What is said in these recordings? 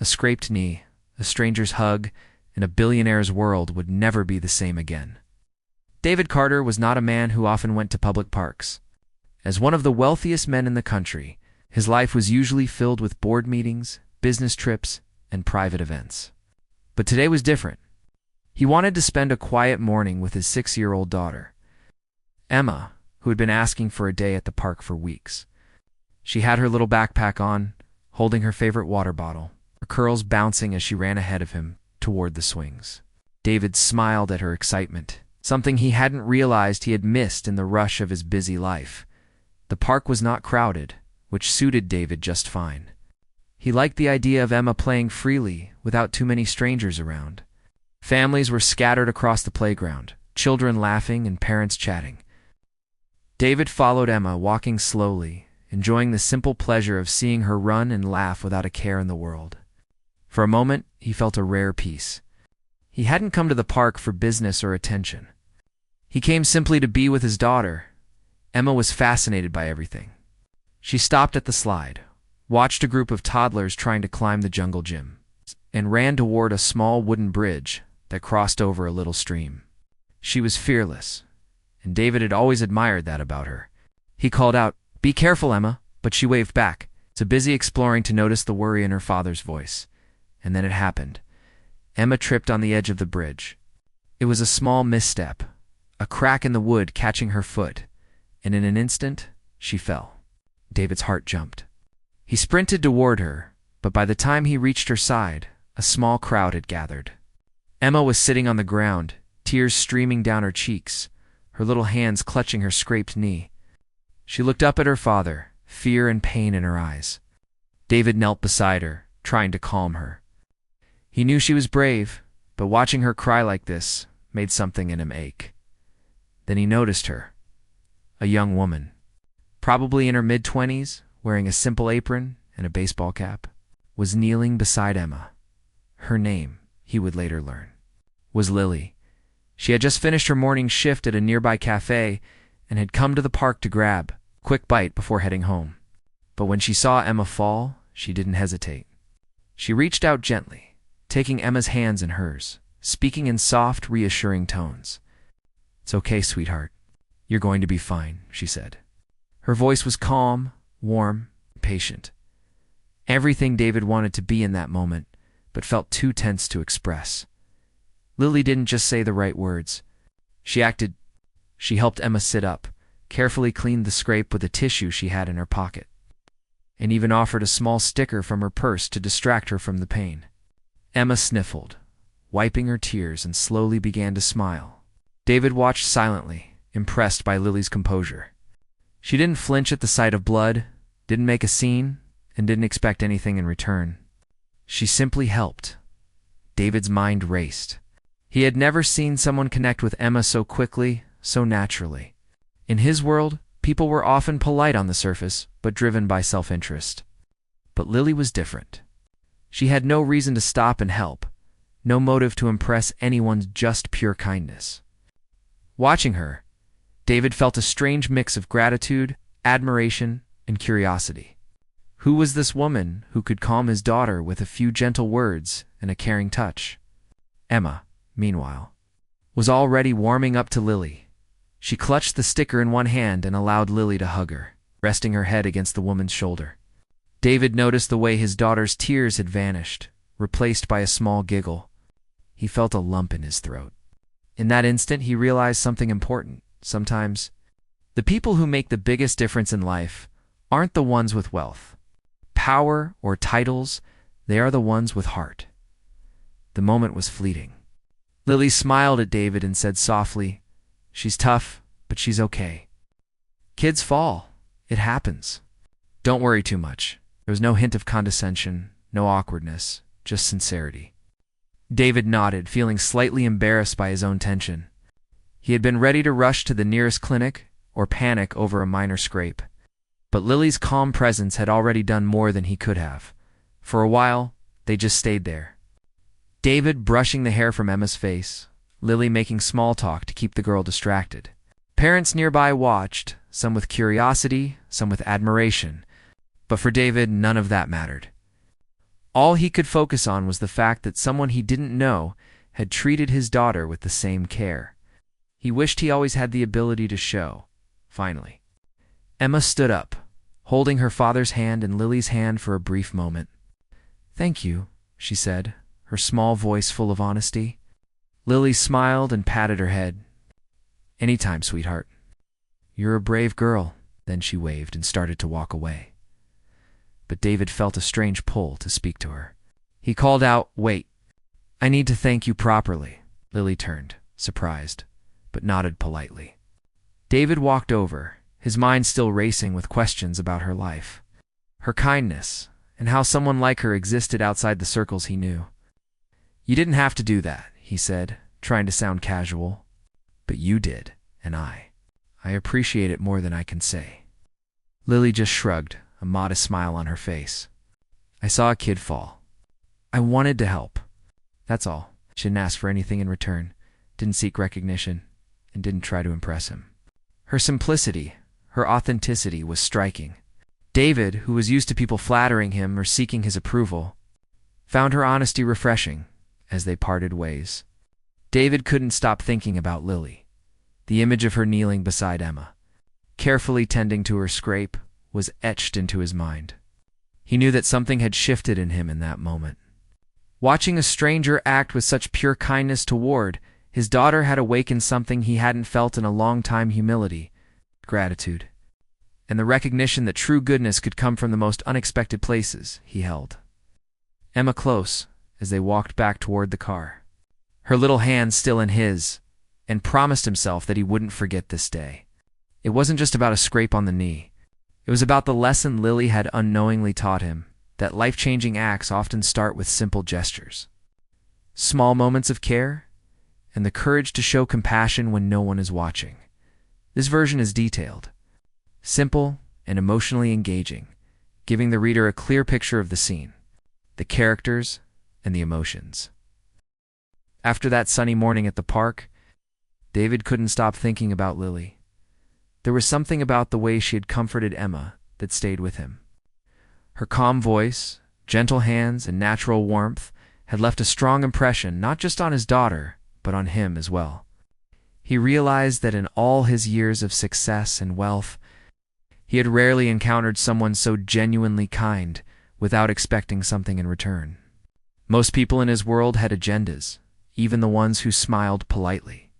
A scraped knee, a stranger's hug, and a billionaire's world would never be the same again. David Carter was not a man who often went to public parks. As one of the wealthiest men in the country, his life was usually filled with board meetings, business trips, and private events. But today was different. He wanted to spend a quiet morning with his 6-year-old daughter, Emma, who had been asking for a day at the park for weeks. She had her little backpack on, holding her favorite water bottle, her curls bouncing as she ran ahead of him toward the swings. David smiled at her excitement, something he hadn't realized he had missed in the rush of his busy life. The park was not crowded, which suited David just fine. He liked the idea of Emma playing freely without too many strangers around. Families were scattered across the playground, children laughing and parents chatting. David followed Emma, walking slowly, enjoying the simple pleasure of seeing her run and laugh without a care in the world. For a moment, he felt a rare peace. He hadn't come to the park for business or attention. He came simply to be with his daughter. Emma was fascinated by everything. She stopped at the slide, watched a group of toddlers trying to climb the jungle gym, and ran toward a small wooden bridge that crossed over a little stream. She was fearless, and David had always admired that about her. He called out, "Be careful, Emma," but she waved back, too busy exploring to notice the worry in her father's voice. And then it happened. Emma tripped on the edge of the bridge. It was a small misstep, a crack in the wood catching her foot, and in an instant, she fell. David's heart jumped. He sprinted toward her, but by the time he reached her side, a small crowd had gathered. Emma was sitting on the ground, tears streaming down her cheeks, her little hands clutching her scraped knee. She looked up at her father, fear and pain in her eyes. David knelt beside her, trying to calm her. He knew she was brave, but watching her cry like this made something in him ache. Then he noticed her. A young woman, probably in her mid-20s, wearing a simple apron and a baseball cap, was kneeling beside Emma. Her name, he would later learn, was Lily. She had just finished her morning shift at a nearby cafe and had come to the park to grab a quick bite before heading home. But when she saw Emma fall, she didn't hesitate. She reached out gently, taking Emma's hands in hers, speaking in soft, reassuring tones. "It's okay, sweetheart. You're going to be fine," she said. Her voice was calm, warm, patient. Everything David wanted to be in that moment, but felt too tense to express. Lily didn't just say the right words. She acted. She helped Emma sit up, carefully cleaned the scrape with a tissue she had in her pocket, and even offered a small sticker from her purse to distract her from the pain. Emma sniffled, wiping her tears, and slowly began to smile. David watched silently, impressed by Lily's composure. She didn't flinch at the sight of blood, didn't make a scene, and didn't expect anything in return. She simply helped. David's mind raced. He had never seen someone connect with Emma so quickly, so naturally. In his world, people were often polite on the surface, but driven by self-interest. But Lily was different. She had no reason to stop and help, no motive to impress anyone, just pure kindness. Watching her, David felt a strange mix of gratitude, admiration, and curiosity. Who was this woman who could calm his daughter with a few gentle words and a caring touch? Emma, meanwhile, was already warming up to Lily. She clutched the sticker in one hand and allowed Lily to hug her, resting her head against the woman's shoulder. David noticed the way his daughter's tears had vanished, replaced by a small giggle. He felt a lump in his throat. In that instant, he realized something important. Sometimes, the people who make the biggest difference in life aren't the ones with wealth, power, or titles. They are the ones with heart. The moment was fleeting. Lily smiled at David and said softly, "She's tough, but she's okay. Kids fall. It happens. Don't worry too much." There was no hint of condescension, no awkwardness, just sincerity. David nodded, feeling slightly embarrassed by his own tension. He had been ready to rush to the nearest clinic or panic over a minor scrape. But Lily's calm presence had already done more than he could have. For a while, they just stayed there. David brushing the hair from Emma's face, Lily making small talk to keep the girl distracted. Parents nearby watched, some with curiosity, some with admiration. But for David, none of that mattered. All he could focus on was the fact that someone he didn't know had treated his daughter with the same care. He wished he always had the ability to show. Finally, Emma stood up, holding her father's hand and Lily's hand for a brief moment. "Thank you," she said, her small voice full of honesty. Lily smiled and patted her head. "Anytime, sweetheart. You're a brave girl." Then she waved and started to walk away. But David felt a strange pull to speak to her. He called out, "Wait. I need to thank you properly." Lily turned, surprised, but nodded politely. David walked over, his mind still racing with questions about her life, her kindness, and how someone like her existed outside the circles he knew. "You didn't have to do that," he said, trying to sound casual. "But you did, and I appreciate it more than I can say." Lily just shrugged, a modest smile on her face. "I saw a kid fall. I wanted to help. That's all." She didn't ask for anything in return, didn't seek recognition, and didn't try to impress him. Her simplicity, her authenticity was striking. David, who was used to people flattering him or seeking his approval, found her honesty refreshing as they parted ways. David couldn't stop thinking about Lily. The image of her kneeling beside Emma, carefully tending to her scrape, was etched into his mind. He knew that something had shifted in him in that moment. Watching a stranger act with such pure kindness toward his daughter had awakened something he hadn't felt in a long time: humility, gratitude, and the recognition that true goodness could come from the most unexpected places. He held Emma close as they walked back toward the car, her little hand still in his, and promised himself that he wouldn't forget this day. It wasn't just about a scrape on the knee. It was about the lesson Lily had unknowingly taught him, that life-changing acts often start with simple gestures, small moments of care, and the courage to show compassion when no one is watching. This version is detailed, simple, and emotionally engaging, giving the reader a clear picture of the scene, the characters, and the emotions. After that sunny morning at the park, David couldn't stop thinking about Lily. There was something about the way she had comforted Emma that stayed with him. Her calm voice, gentle hands, and natural warmth had left a strong impression not just on his daughter, but on him as well. He realized that in all his years of success and wealth, he had rarely encountered someone so genuinely kind without expecting something in return. Most people in his world had agendas, even the ones who smiled politely.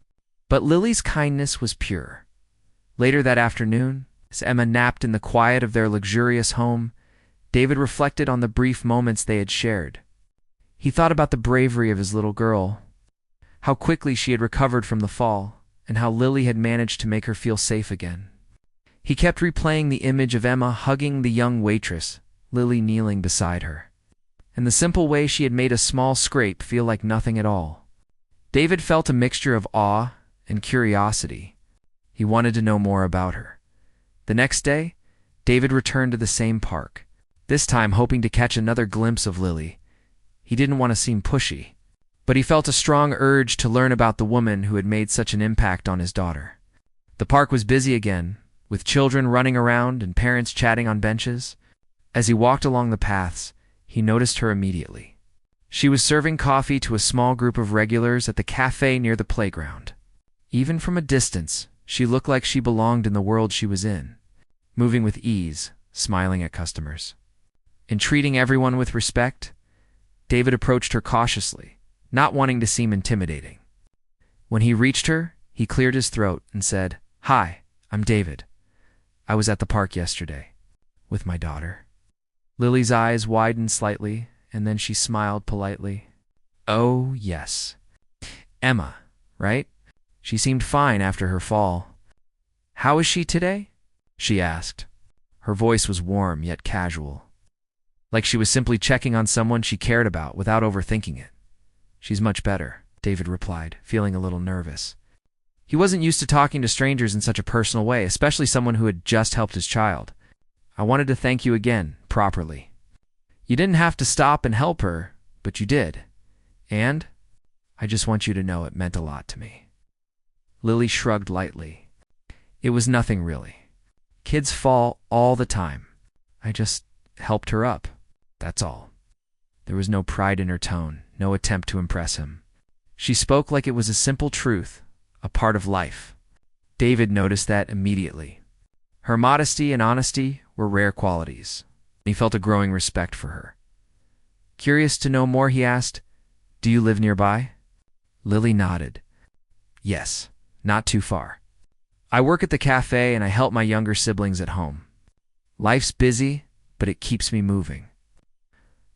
But Lily's kindness was pure. Later that afternoon, as Emma napped in the quiet of their luxurious home, David reflected on the brief moments they had shared. He thought about the bravery of his little girl, how quickly she had recovered from the fall, and how Lily had managed to make her feel safe again. He kept replaying the image of Emma hugging the young waitress, Lily kneeling beside her, and the simple way she had made a small scrape feel like nothing at all. David felt a mixture of awe and curiosity. He wanted to know more about her. The next day, David returned to the same park, this time hoping to catch another glimpse of Lily. He didn't want to seem pushy, but he felt a strong urge to learn about the woman who had made such an impact on his daughter. The park was busy again, with children running around and parents chatting on benches. As he walked along the paths, he noticed her immediately. She was serving coffee to a small group of regulars at the cafe near the playground. Even from a distance, she looked like she belonged in the world she was in, moving with ease, smiling at customers, and treating everyone with respect. David approached her cautiously, not wanting to seem intimidating. When he reached her, he cleared his throat and said, "Hi, I'm David. I was at the park yesterday, with my daughter." Lily's eyes widened slightly, and then she smiled politely. "Oh, yes. Emma, right? She seemed fine after her fall. How is she today?" she asked. Her voice was warm yet casual, like she was simply checking on someone she cared about without overthinking it. "She's much better," David replied, feeling a little nervous. He wasn't used to talking to strangers in such a personal way, especially someone who had just helped his child. "I wanted to thank you again, properly. You didn't have to stop and help her, but you did. And I just want you to know it meant a lot to me." Lily shrugged lightly. "It was nothing really. Kids fall all the time. I just helped her up, that's all." There was no pride in her tone, no attempt to impress him. She spoke like it was a simple truth, a part of life. David noticed that immediately. Her modesty and honesty were rare qualities. He felt a growing respect for her. Curious to know more, he asked, "Do you live nearby?" Lily nodded. "Yes, not too far. I work at the cafe and I help my younger siblings at home. Life's busy, but it keeps me moving."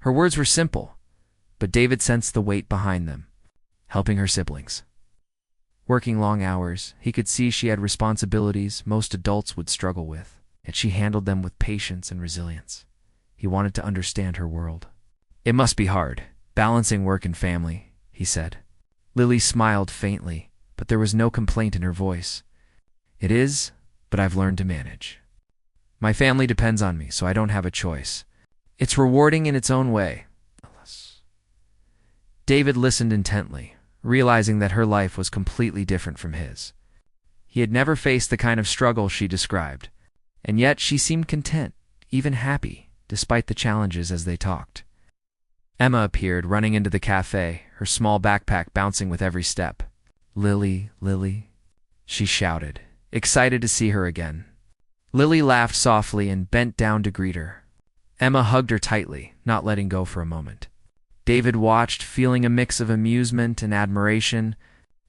Her words were simple, but David sensed the weight behind them, helping her siblings. Working long hours, he could see she had responsibilities most adults would struggle with, yet she handled them with patience and resilience. He wanted to understand her world. "It must be hard, balancing work and family," he said. Lily smiled faintly, but there was no complaint in her voice. "It is, but I've learned to manage. My family depends on me, so I don't have a choice. It's rewarding in its own way." David listened intently, realizing that her life was completely different from his. He had never faced the kind of struggle she described, and yet she seemed content, even happy, despite the challenges as they talked. Emma appeared, running into the cafe, her small backpack bouncing with every step. "Lily, Lily," she shouted, excited to see her again. Lily laughed softly and bent down to greet her. Emma hugged her tightly, not letting go for a moment. David watched, feeling a mix of amusement and admiration.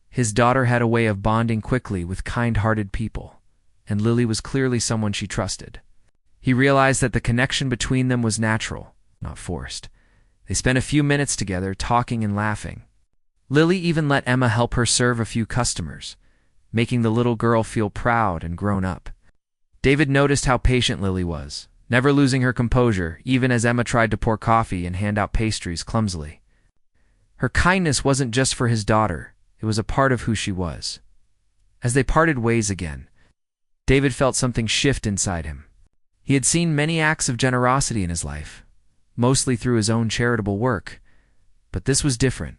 His daughter had a way of bonding quickly with kind-hearted people, and Lily was clearly someone she trusted. He realized that the connection between them was natural, not forced. They spent a few minutes together, talking and laughing. Lily even let Emma help her serve a few customers, making the little girl feel proud and grown up. David noticed how patient Lily was, never losing her composure, even as Emma tried to pour coffee and hand out pastries clumsily. Her kindness wasn't just for his daughter, it was a part of who she was. As they parted ways again, David felt something shift inside him. He had seen many acts of generosity in his life, mostly through his own charitable work, but this was different.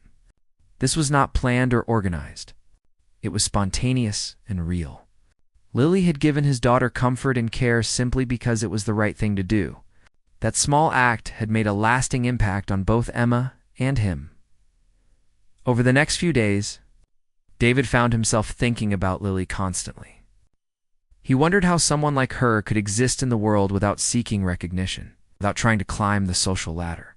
This was not planned or organized. It was spontaneous and real. Lily had given his daughter comfort and care simply because it was the right thing to do. That small act had made a lasting impact on both Emma and him. Over the next few days, David found himself thinking about Lily constantly. He wondered how someone like her could exist in the world without seeking recognition, without trying to climb the social ladder.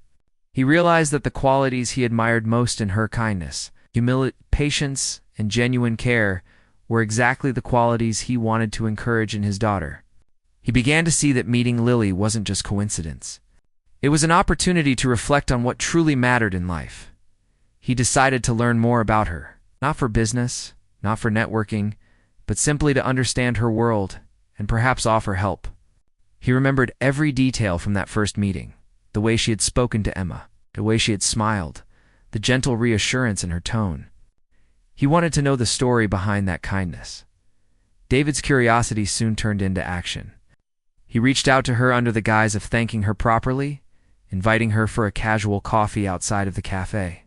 He realized that the qualities he admired most in her, kindness, humility, patience, and genuine care, were exactly the qualities he wanted to encourage in his daughter. He began to see that meeting Lily wasn't just coincidence. It was an opportunity to reflect on what truly mattered in life. He decided to learn more about her, not for business, not for networking, but simply to understand her world and perhaps offer help. He remembered every detail from that first meeting, the way she had spoken to Emma, the way she had smiled, the gentle reassurance in her tone. He wanted to know the story behind that kindness. David's curiosity soon turned into action. He reached out to her under the guise of thanking her properly, inviting her for a casual coffee outside of the cafe.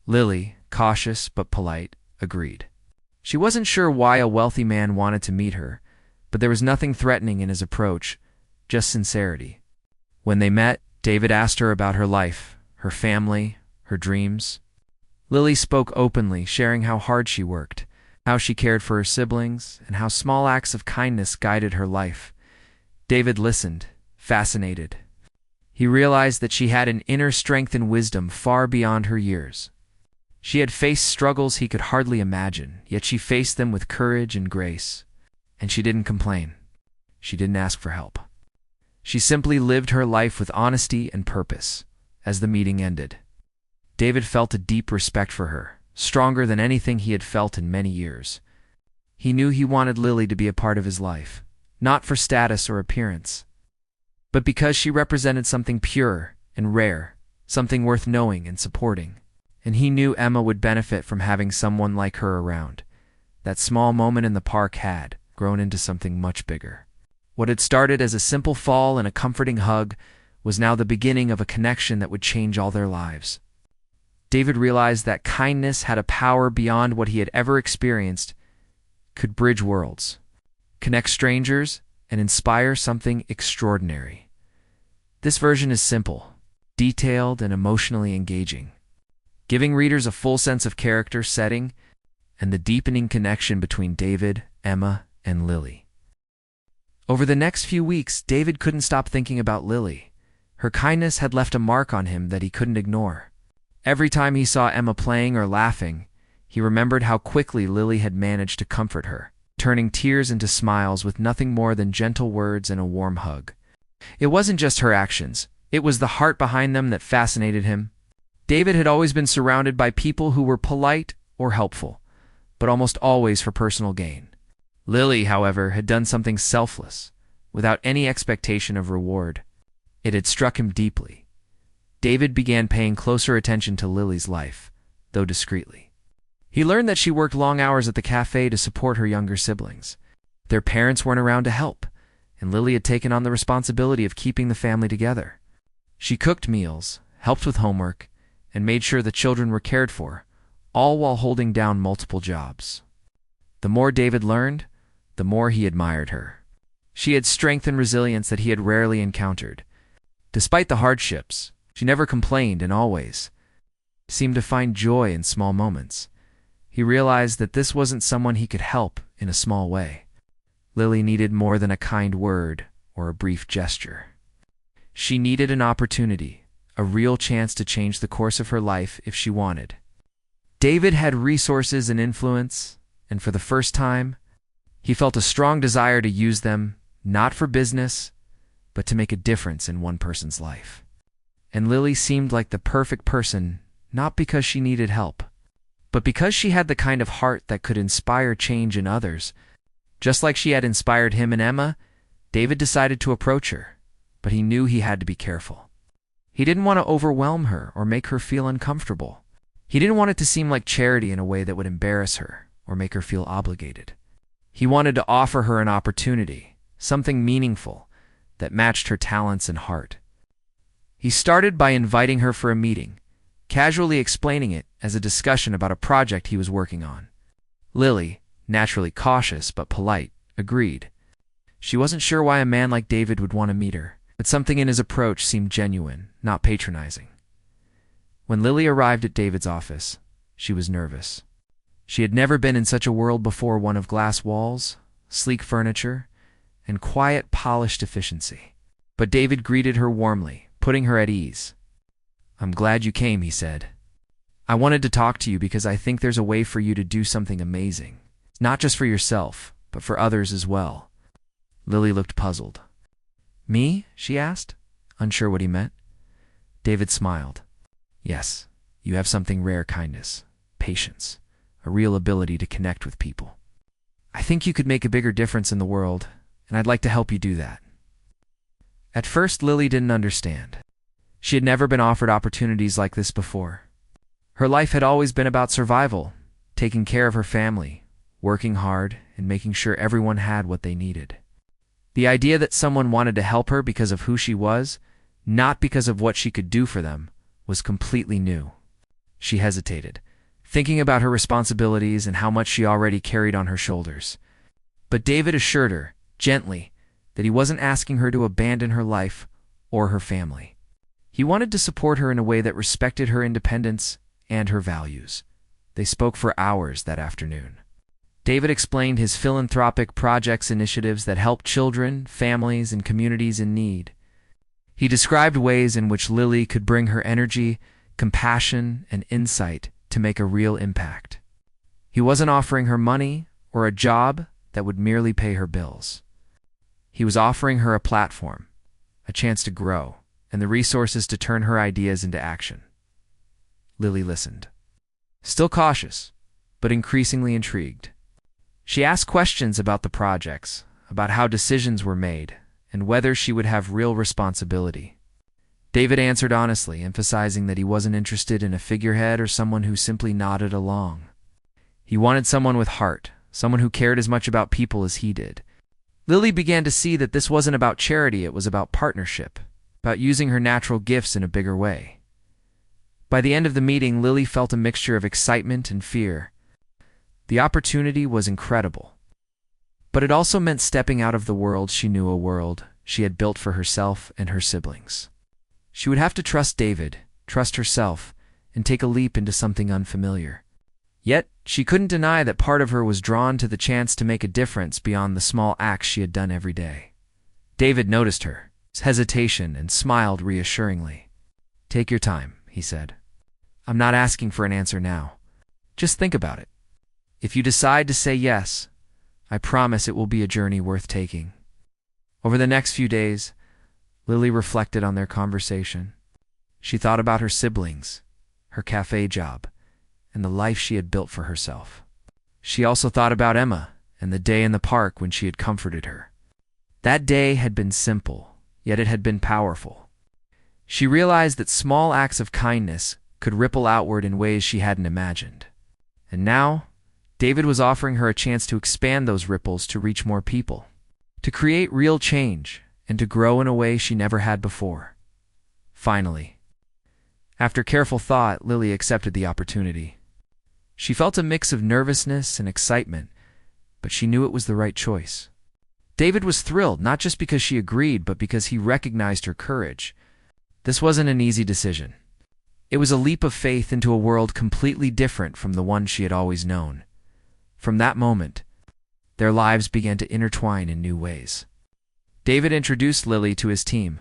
Lily, cautious but polite, agreed. She wasn't sure why a wealthy man wanted to meet her, but there was nothing threatening in his approach, just sincerity. When they met, David asked her about her life, her family, her dreams. Lily spoke openly, sharing how hard she worked, how she cared for her siblings, and how small acts of kindness guided her life. David listened, fascinated. He realized that she had an inner strength and wisdom far beyond her years. She had faced struggles he could hardly imagine, yet she faced them with courage and grace. And she didn't complain. She didn't ask for help. She simply lived her life with honesty and purpose. As the meeting ended, David felt a deep respect for her, stronger than anything he had felt in many years. He knew he wanted Lily to be a part of his life, not for status or appearance, but because she represented something pure and rare, something worth knowing and supporting. And he knew Emma would benefit from having someone like her around. That small moment in the park had grown into something much bigger. What had started as a simple fall and a comforting hug was now the beginning of a connection that would change all their lives. David realized that kindness had a power beyond what he had ever experienced, could bridge worlds, connect strangers, and inspire something extraordinary. This version is simple. detailed and emotionally engaging, giving readers a full sense of character, setting, and the deepening connection between David, Emma, and Lily. Over the next few weeks, David couldn't stop thinking about Lily. Her kindness had left a mark on him that he couldn't ignore. Every time he saw Emma playing or laughing, he remembered how quickly Lily had managed to comfort her, turning tears into smiles with nothing more than gentle words and a warm hug. It wasn't just her actions, it was the heart behind them that fascinated him. David had always been surrounded by people who were polite or helpful, but almost always for personal gain. Lily, however, had done something selfless, without any expectation of reward. It had struck him deeply. David began paying closer attention to Lily's life, though discreetly. He learned that she worked long hours at the cafe to support her younger siblings. Their parents weren't around to help, and Lily had taken on the responsibility of keeping the family together. She cooked meals, helped with homework, and made sure the children were cared for, all while holding down multiple jobs. The more David learned, the more he admired her. She had strength and resilience that he had rarely encountered. Despite the hardships, she never complained and always seemed to find joy in small moments. He realized that this wasn't someone he could help in a small way. Lily needed more than a kind word or a brief gesture. She needed an opportunity, a real chance to change the course of her life if she wanted. David had resources and influence, and for the first time, he felt a strong desire to use them, not for business, but to make a difference in one person's life. And Lily seemed like the perfect person, not because she needed help, but because she had the kind of heart that could inspire change in others. Just like she had inspired him and Emma, David decided to approach her, but he knew he had to be careful. He didn't want to overwhelm her or make her feel uncomfortable. He didn't want it to seem like charity in a way that would embarrass her or make her feel obligated. He wanted to offer her an opportunity, something meaningful, that matched her talents and heart. He started by inviting her for a meeting, casually explaining it as a discussion about a project he was working on. Lily, naturally cautious but polite, agreed. She wasn't sure why a man like David would want to meet her, but something in his approach seemed genuine, not patronizing. When Lily arrived at David's office, she was nervous. She had never been in such a world before, one of glass walls, sleek furniture, and quiet, polished efficiency. But David greeted her warmly, putting her at ease. "I'm glad you came," he said. "I wanted to talk to you because I think there's a way for you to do something amazing, not just for yourself, but for others as well." Lily looked puzzled. "Me?" she asked, unsure what he meant. David smiled. "Yes, you have something rare: kindness, patience, a real ability to connect with people. I think you could make a bigger difference in the world, and I'd like to help you do that." At first, Lily didn't understand. She had never been offered opportunities like this before. Her life had always been about survival, taking care of her family, working hard, and making sure everyone had what they needed. The idea that someone wanted to help her because of who she was, not because of what she could do for them, was completely new. She hesitated, thinking about her responsibilities and how much she already carried on her shoulders. But David assured her, gently, that he wasn't asking her to abandon her life or her family. He wanted to support her in a way that respected her independence and her values. They spoke for hours that afternoon. David explained his philanthropic projects initiatives that helped children, families, and communities in need. He described ways in which Lily could bring her energy, compassion, and insight to make a real impact. He wasn't offering her money or a job that would merely pay her bills. He was offering her a platform, a chance to grow, and the resources to turn her ideas into action. Lily listened, still cautious, but increasingly intrigued. She asked questions about the projects, about how decisions were made, and whether she would have real responsibility. David answered honestly, emphasizing that he wasn't interested in a figurehead or someone who simply nodded along. He wanted someone with heart, someone who cared as much about people as he did. Lily began to see that this wasn't about charity, it was about partnership, about using her natural gifts in a bigger way. By the end of the meeting, Lily felt a mixture of excitement and fear. The opportunity was incredible, but it also meant stepping out of the world she knew, a world she had built for herself and her siblings. She would have to trust David, trust herself, and take a leap into something unfamiliar. Yet, she couldn't deny that part of her was drawn to the chance to make a difference beyond the small acts she had done every day. David noticed her hesitation and smiled reassuringly. "Take your time," he said. "I'm not asking for an answer now. Just think about it. If you decide to say yes, I promise it will be a journey worth taking." Over the next few days, Lily reflected on their conversation. She thought about her siblings, her cafe job, and the life she had built for herself. She also thought about Emma and the day in the park when she had comforted her. That day had been simple, yet it had been powerful. She realized that small acts of kindness could ripple outward in ways she hadn't imagined. And now, David was offering her a chance to expand those ripples to reach more people, to create real change, and to grow in a way she never had before. Finally, after careful thought, Lily accepted the opportunity. She felt a mix of nervousness and excitement, but she knew it was the right choice. David was thrilled, not just because she agreed, but because he recognized her courage. This wasn't an easy decision. It was a leap of faith into a world completely different from the one she had always known. From that moment, their lives began to intertwine in new ways. David introduced Lily to his team,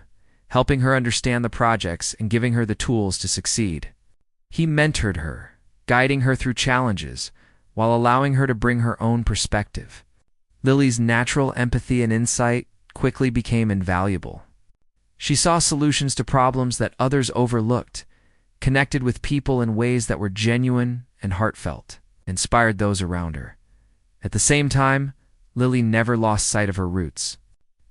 helping her understand the projects and giving her the tools to succeed. He mentored her, guiding her through challenges, while allowing her to bring her own perspective. Lily's natural empathy and insight quickly became invaluable. She saw solutions to problems that others overlooked, connected with people in ways that were genuine and heartfelt, inspired those around her. At the same time, Lily never lost sight of her roots.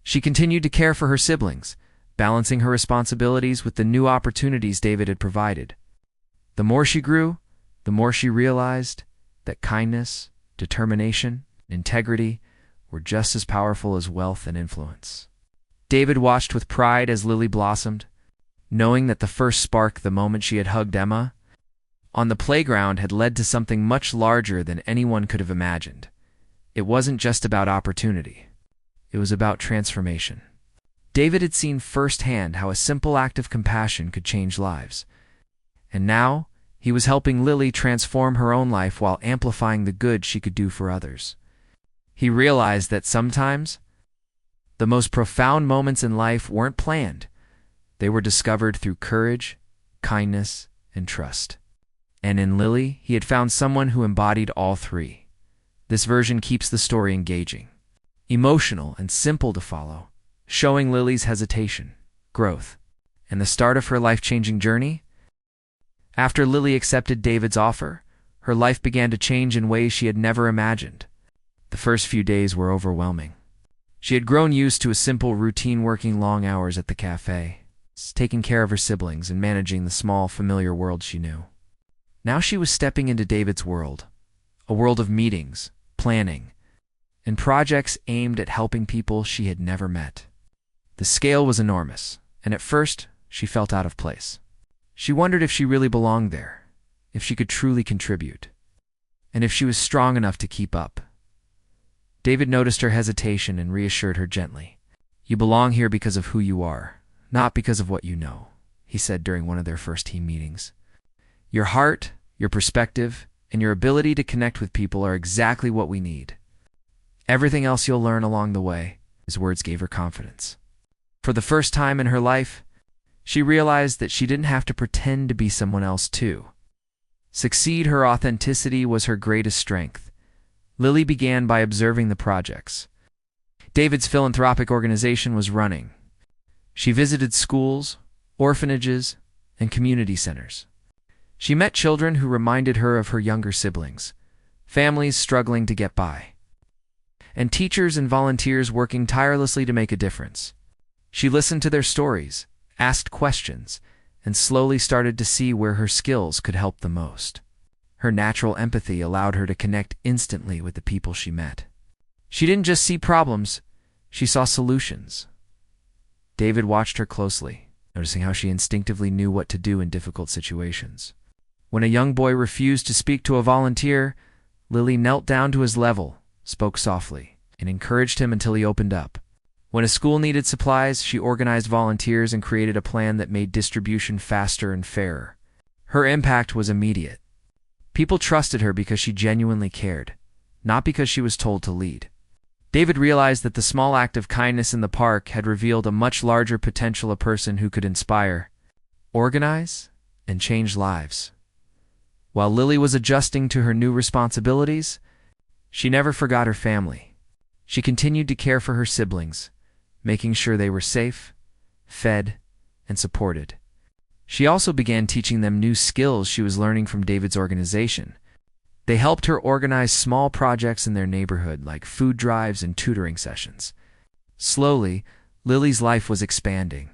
She continued to care for her siblings, balancing her responsibilities with the new opportunities David had provided. The more she grew, the more she realized that kindness, determination, and integrity were just as powerful as wealth and influence. David watched with pride as Lily blossomed, knowing that the first spark the moment she had hugged Emma on the playground had led to something much larger than anyone could have imagined. It wasn't just about opportunity. It was about transformation. David had seen firsthand how a simple act of compassion could change lives. And now, he was helping Lily transform her own life while amplifying the good she could do for others. He realized that sometimes, the most profound moments in life weren't planned. They were discovered through courage, kindness, and trust. And in Lily, he had found someone who embodied all three. This version keeps the story engaging, emotional, and simple to follow, showing Lily's hesitation, growth, and the start of her life-changing journey. After Lily accepted David's offer, her life began to change in ways she had never imagined. The first few days were overwhelming. She had grown used to a simple routine, working long hours at the cafe, taking care of her siblings, and managing the small, familiar world she knew. Now she was stepping into David's world, a world of meetings, planning, and projects aimed at helping people she had never met. The scale was enormous, and at first, she felt out of place. She wondered if she really belonged there, if she could truly contribute, and if she was strong enough to keep up. David noticed her hesitation and reassured her gently. "You belong here because of who you are, not because of what you know," he said during one of their first team meetings. "Your heart, your perspective, and your ability to connect with people are exactly what we need. Everything else you'll learn along the way." His words gave her confidence. For the first time in her life, she realized that she didn't have to pretend to be someone else too. Succeed, her authenticity was her greatest strength. Lily began by observing the projects David's philanthropic organization was running. She visited schools, orphanages, and community centers. She met children who reminded her of her younger siblings, families struggling to get by, and teachers and volunteers working tirelessly to make a difference. She listened to their stories, asked questions, and slowly started to see where her skills could help the most. Her natural empathy allowed her to connect instantly with the people she met. She didn't just see problems, she saw solutions. David watched her closely, noticing how she instinctively knew what to do in difficult situations. When a young boy refused to speak to a volunteer, Lily knelt down to his level, spoke softly, and encouraged him until he opened up. When a school needed supplies, she organized volunteers and created a plan that made distribution faster and fairer. Her impact was immediate. People trusted her because she genuinely cared, not because she was told to lead. David realized that the small act of kindness in the park had revealed a much larger potential, a person who could inspire, organize, and change lives. While Lily was adjusting to her new responsibilities, she never forgot her family. She continued to care for her siblings, making sure they were safe, fed, and supported. She also began teaching them new skills she was learning from David's organization. They helped her organize small projects in their neighborhood, like food drives and tutoring sessions. Slowly, Lily's life was expanding,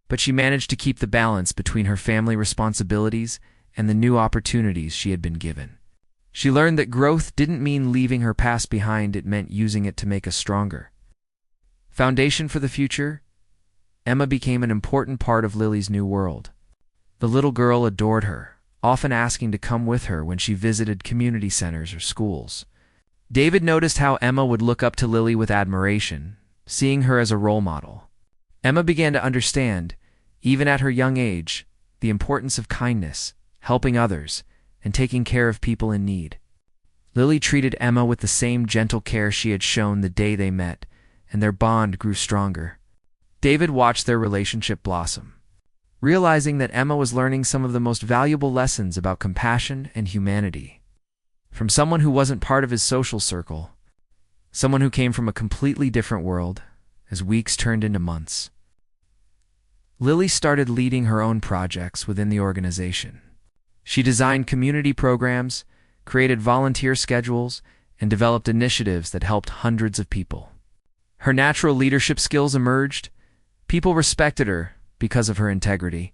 but she managed to keep the balance between her family responsibilities and the new opportunities she had been given. She learned that growth didn't mean leaving her past behind, it meant using it to make us stronger. Foundation for the future, Emma became an important part of Lily's new world. The little girl adored her, often asking to come with her when she visited community centers or schools. David noticed how Emma would look up to Lily with admiration, seeing her as a role model. Emma began to understand, even at her young age, the importance of kindness, helping others, and taking care of people in need. Lily treated Emma with the same gentle care she had shown the day they met, and their bond grew stronger. David watched their relationship blossom, realizing that Emma was learning some of the most valuable lessons about compassion and humanity. From someone who wasn't part of his social circle, someone who came from a completely different world, as weeks turned into months. Lily started leading her own projects within the organization. She designed community programs, created volunteer schedules, and developed initiatives that helped hundreds of people. Her natural leadership skills emerged. People respected her because of her integrity,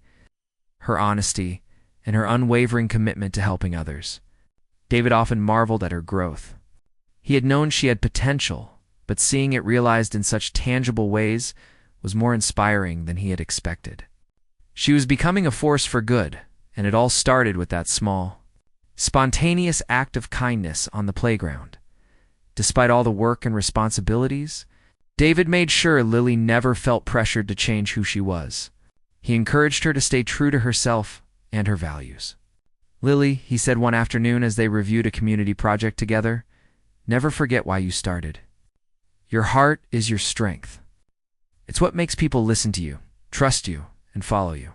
her honesty, and her unwavering commitment to helping others. David often marveled at her growth. He had known she had potential, but seeing it realized in such tangible ways was more inspiring than he had expected. She was becoming a force for good, and it all started with that small, spontaneous act of kindness on the playground. Despite all the work and responsibilities, David made sure Lily never felt pressured to change who she was. He encouraged her to stay true to herself and her values. "Lily," he said one afternoon as they reviewed a community project together, "never forget why you started. Your heart is your strength. It's what makes people listen to you, trust you, and follow you.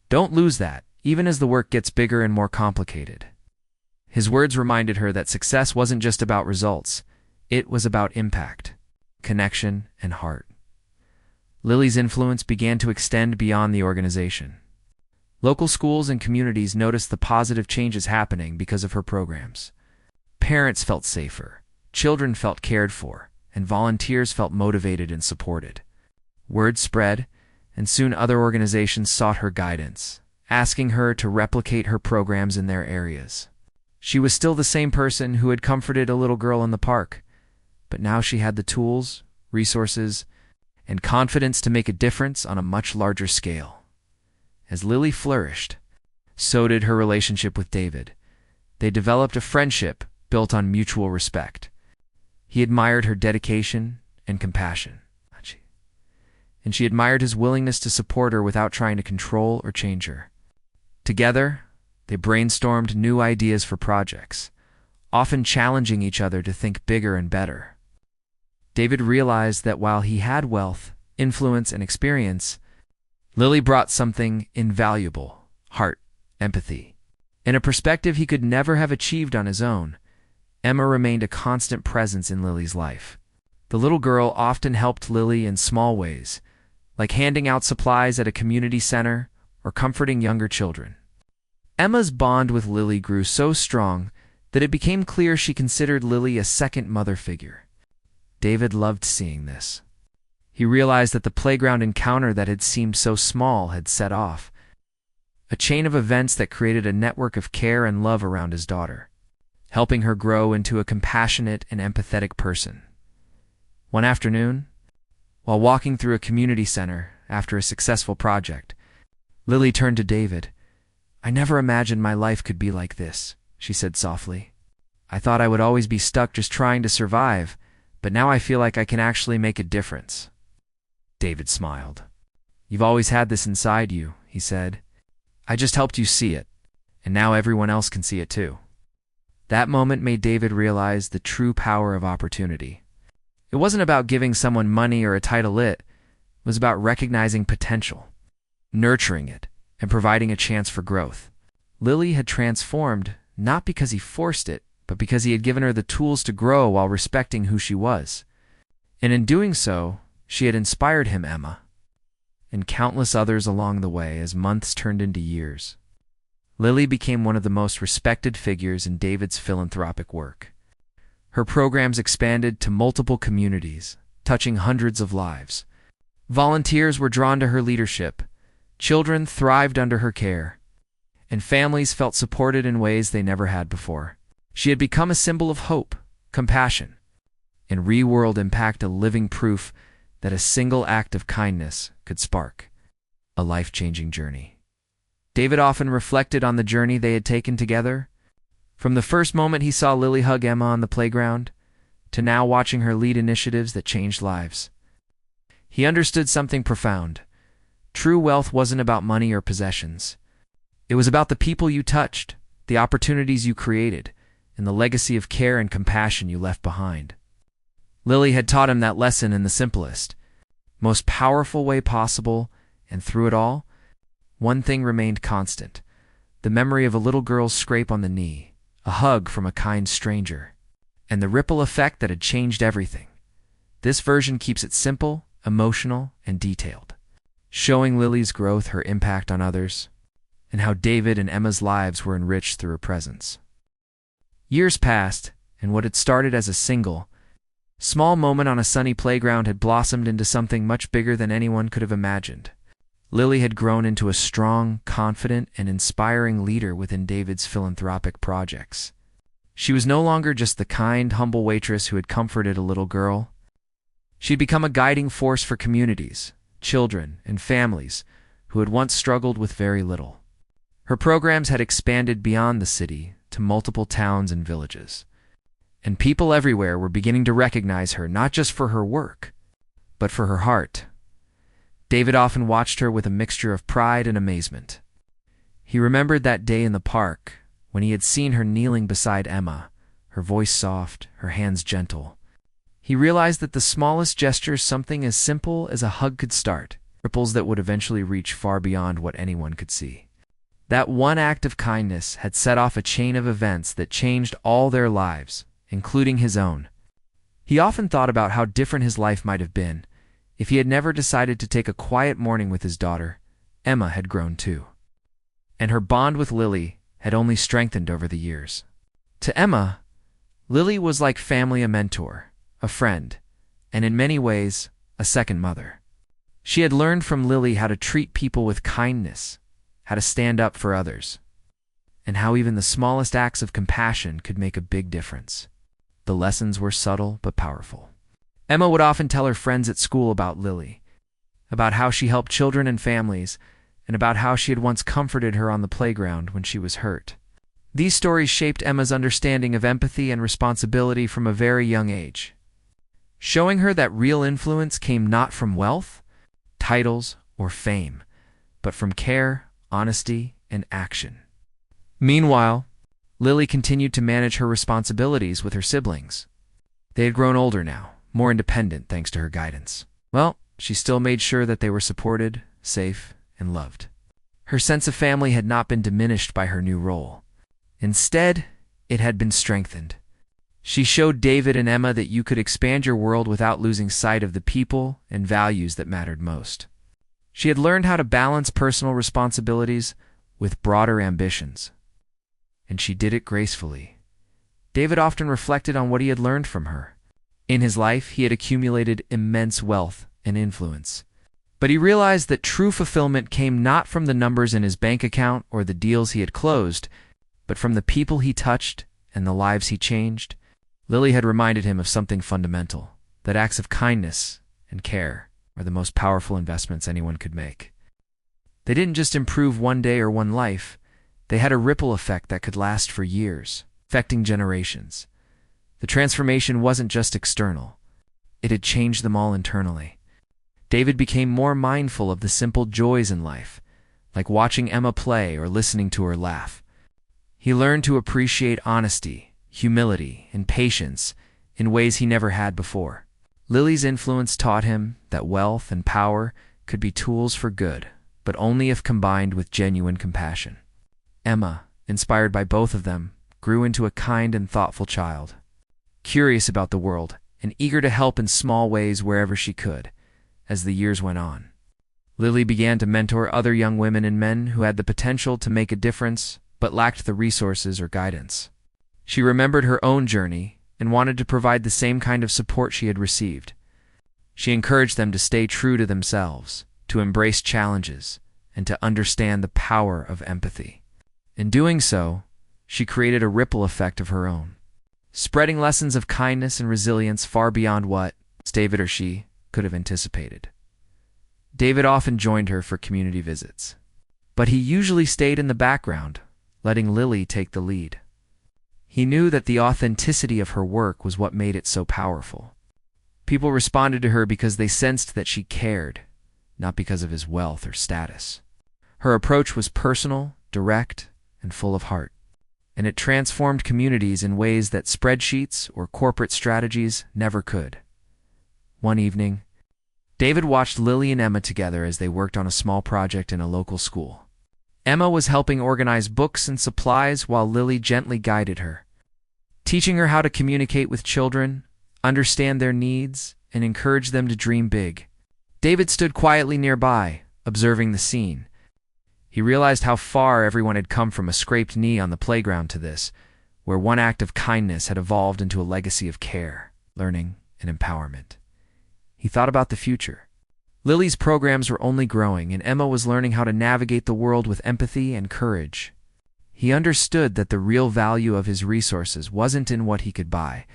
Don't lose that, even as the work gets bigger and more complicated." His words reminded her that success wasn't just about results, it was about impact, connection, and heart. Lily's influence began to extend beyond the organization. Local schools and communities noticed the positive changes happening because of her programs. Parents felt safer, children felt cared for, and volunteers felt motivated and supported. Word spread, and soon other organizations sought her guidance, asking her to replicate her programs in their areas. She was still the same person who had comforted a little girl in the park, but now she had the tools, resources, and confidence to make a difference on a much larger scale. As Lily flourished, so did her relationship with David. They developed a friendship built on mutual respect. He admired her dedication and compassion, and she admired his willingness to support her without trying to control or change her. Together, they brainstormed new ideas for projects, often challenging each other to think bigger and better. David realized that while he had wealth, influence, and experience, Lily brought something invaluable: heart, empathy. In a perspective he could never have achieved on his own, Emma remained a constant presence in Lily's life. The little girl often helped Lily in small ways, like handing out supplies at a community center or comforting younger children. Emma's bond with Lily grew so strong that it became clear she considered Lily a second mother figure. David loved seeing this. He realized that the playground encounter that had seemed so small had set off a chain of events that created a network of care and love around his daughter, helping her grow into a compassionate and empathetic person. One afternoon, while walking through a community center after a successful project, Lily turned to David. "I never imagined my life could be like this," she said softly. "I thought I would always be stuck just trying to survive, but now I feel like I can actually make a difference." David smiled. "You've always had this inside you," he said. "I just helped you see it, and now everyone else can see it too." That moment made David realize the true power of opportunity. It wasn't about giving someone money or a title, it was about recognizing potential, nurturing it, and providing a chance for growth. Lily had transformed not because he forced it, but because he had given her the tools to grow while respecting who she was. And in doing so, she had inspired him, Emma, and countless others along the way as months turned into years. Lily became one of the most respected figures in David's philanthropic work. Her programs expanded to multiple communities, touching hundreds of lives. Volunteers were drawn to her leadership, children thrived under her care, and families felt supported in ways they never had before. She had become a symbol of hope, compassion, and real-world impact, a living proof that a single act of kindness could spark a life-changing journey. David often reflected on the journey they had taken together, from the first moment he saw Lily hug Emma on the playground, to now watching her lead initiatives that changed lives. He understood something profound. True wealth wasn't about money or possessions. It was about the people you touched, the opportunities you created, and the legacy of care and compassion you left behind. Lily had taught him that lesson in the simplest, most powerful way possible, and through it all, one thing remained constant: the memory of a little girl's scrape on the knee, a hug from a kind stranger, and the ripple effect that had changed everything. This version keeps it simple, emotional, and detailed, showing Lily's growth, her impact on others, and how David and Emma's lives were enriched through her presence. Years passed, and what had started as a single, small moment on a sunny playground had blossomed into something much bigger than anyone could have imagined. Lily had grown into a strong, confident, and inspiring leader within David's philanthropic projects. She was no longer just the kind, humble waitress who had comforted a little girl. She had become a guiding force for communities, children, and families who had once struggled with very little. Her programs had expanded beyond the city to multiple towns and villages, and people everywhere were beginning to recognize her not just for her work, but for her heart. David often watched her with a mixture of pride and amazement. He remembered that day in the park when he had seen her kneeling beside Emma, her voice soft, her hands gentle. He realized that the smallest gesture, something as simple as a hug, could start ripples that would eventually reach far beyond what anyone could see. That one act of kindness had set off a chain of events that changed all their lives, including his own. He often thought about how different his life might have been if he had never decided to take a quiet morning with his daughter. Emma had grown too, and her bond with Lily had only strengthened over the years. To Emma, Lily was like family, a mentor, a friend, and in many ways, a second mother. She had learned from Lily how to treat people with kindness, how to stand up for others, and how even the smallest acts of compassion could make a big difference. The lessons were subtle but powerful. Emma would often tell her friends at school about Lily, about how she helped children and families, and about how she had once comforted her on the playground when she was hurt. These stories shaped Emma's understanding of empathy and responsibility from a very young age, showing her that real influence came not from wealth, titles, or fame, but from care, honesty, and action. Meanwhile, Lily continued to manage her responsibilities with her siblings. They had grown older now, more independent thanks to her guidance. Well, she still made sure that they were supported, safe, and loved. Her sense of family had not been diminished by her new role. Instead, it had been strengthened. She showed David and Emma that you could expand your world without losing sight of the people and values that mattered most. She had learned how to balance personal responsibilities with broader ambitions, and she did it gracefully. David often reflected on what he had learned from her. In his life, he had accumulated immense wealth and influence, but he realized that true fulfillment came not from the numbers in his bank account or the deals he had closed, but from the people he touched and the lives he changed. Lily had reminded him of something fundamental, that acts of kindness and care are the most powerful investments anyone could make. They didn't just improve one day or one life, they had a ripple effect that could last for years, affecting generations. The transformation wasn't just external, it had changed them all internally. David became more mindful of the simple joys in life, like watching Emma play or listening to her laugh. He learned to appreciate honesty, humility, and patience in ways he never had before. Lily's influence taught him that wealth and power could be tools for good, but only if combined with genuine compassion. Emma, inspired by both of them, grew into a kind and thoughtful child, curious about the world and eager to help in small ways wherever she could. As the years went on, Lily began to mentor other young women and men who had the potential to make a difference but lacked the resources or guidance. She remembered her own journey and wanted to provide the same kind of support she had received. She encouraged them to stay true to themselves, to embrace challenges, and to understand the power of empathy. In doing so, she created a ripple effect of her own, spreading lessons of kindness and resilience far beyond what David or she could have anticipated. David often joined her for community visits, but he usually stayed in the background, letting Lily take the lead. He knew that the authenticity of her work was what made it so powerful. People responded to her because they sensed that she cared, not because of his wealth or status. Her approach was personal, direct, and full of heart, and it transformed communities in ways that spreadsheets or corporate strategies never could. One evening, David watched Lily and Emma together as they worked on a small project in a local school. Emma was helping organize books and supplies while Lily gently guided her, teaching her how to communicate with children, understand their needs, and encourage them to dream big. David stood quietly nearby, observing the scene. He realized how far everyone had come from a scraped knee on the playground to this, where one act of kindness had evolved into a legacy of care, learning, and empowerment. He thought about the future. Lily's programs were only growing, and Emma was learning how to navigate the world with empathy and courage. He understood that the real value of his resources wasn't in what he could buy,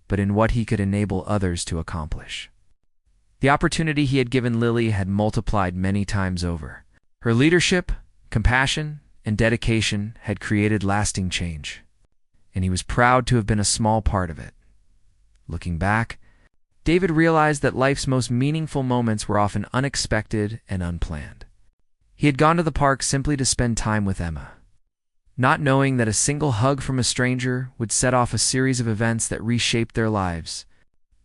but in what he could enable others to accomplish. The opportunity he had given Lily had multiplied many times over. Her leadership, compassion, and dedication had created lasting change, and he was proud to have been a small part of it. Looking back, David realized that life's most meaningful moments were often unexpected and unplanned. He had gone to the park simply to spend time with Emma, not knowing that a single hug from a stranger would set off a series of events that reshaped their lives.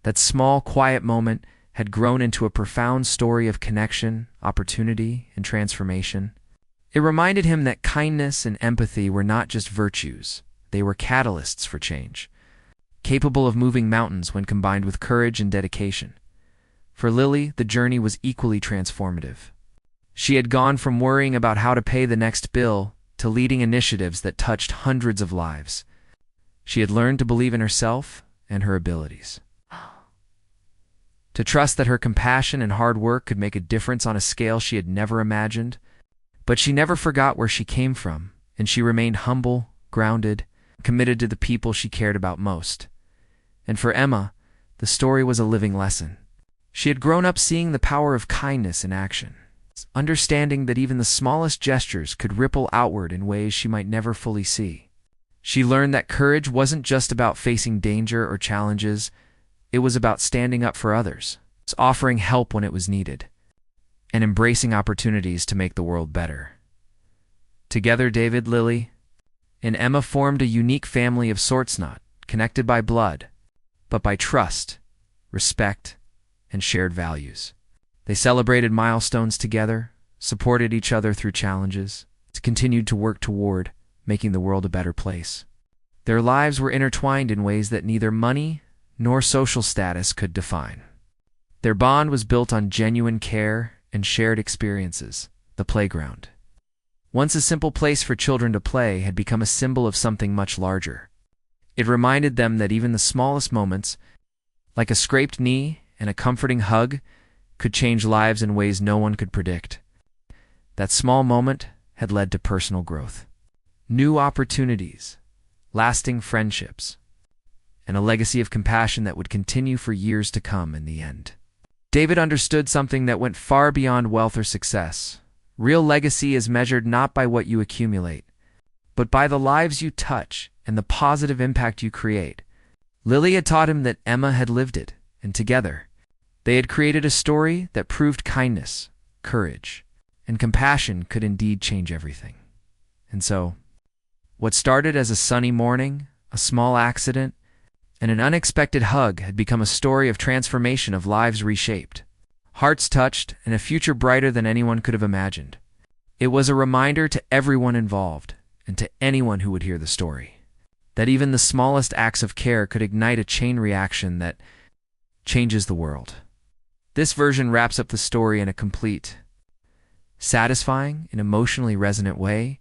That small, quiet moment had grown into a profound story of connection, opportunity, and transformation. It reminded him that kindness and empathy were not just virtues, they were catalysts for change, capable of moving mountains when combined with courage and dedication. For Lily, the journey was equally transformative. She had gone from worrying about how to pay the next bill to leading initiatives that touched hundreds of lives. She had learned to believe in herself and her abilities, to trust that her compassion and hard work could make a difference on a scale she had never imagined. But she never forgot where she came from, and she remained humble, grounded, committed to the people she cared about most. And for Emma, the story was a living lesson. She had grown up seeing the power of kindness in action, understanding that even the smallest gestures could ripple outward in ways she might never fully see. She learned that courage wasn't just about facing danger or challenges, it was about standing up for others, offering help when it was needed, and embracing opportunities to make the world better. Together, David, Lily, and Emma formed a unique family of sorts, not connected by blood, but by trust, respect, and shared values. They celebrated milestones together, supported each other through challenges, continued to work toward making the world a better place. Their lives were intertwined in ways that neither money nor social status could define. Their bond was built on genuine care and shared experiences, the playground. Once a simple place for children to play had become a symbol of something much larger. It reminded them that even the smallest moments, like a scraped knee and a comforting hug, could change lives in ways no one could predict. That small moment had led to personal growth, new opportunities, lasting friendships, and a legacy of compassion that would continue for years to come in the end. David understood something that went far beyond wealth or success. Real legacy is measured not by what you accumulate, but by the lives you touch and the positive impact you create. Lily had taught him that Emma had lived it, and together, They had created a story that proved kindness, courage, and compassion could indeed change everything. And so, what started as a sunny morning, a small accident, and an unexpected hug had become a story of transformation, of lives reshaped, hearts touched, and a future brighter than anyone could have imagined. It was a reminder to everyone involved, and to anyone who would hear the story, that even the smallest acts of care could ignite a chain reaction that changes the world. This version wraps up the story in a complete, satisfying, and emotionally resonant way,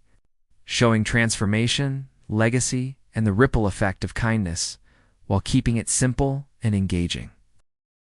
showing transformation, legacy, and the ripple effect of kindness, while keeping it simple and engaging.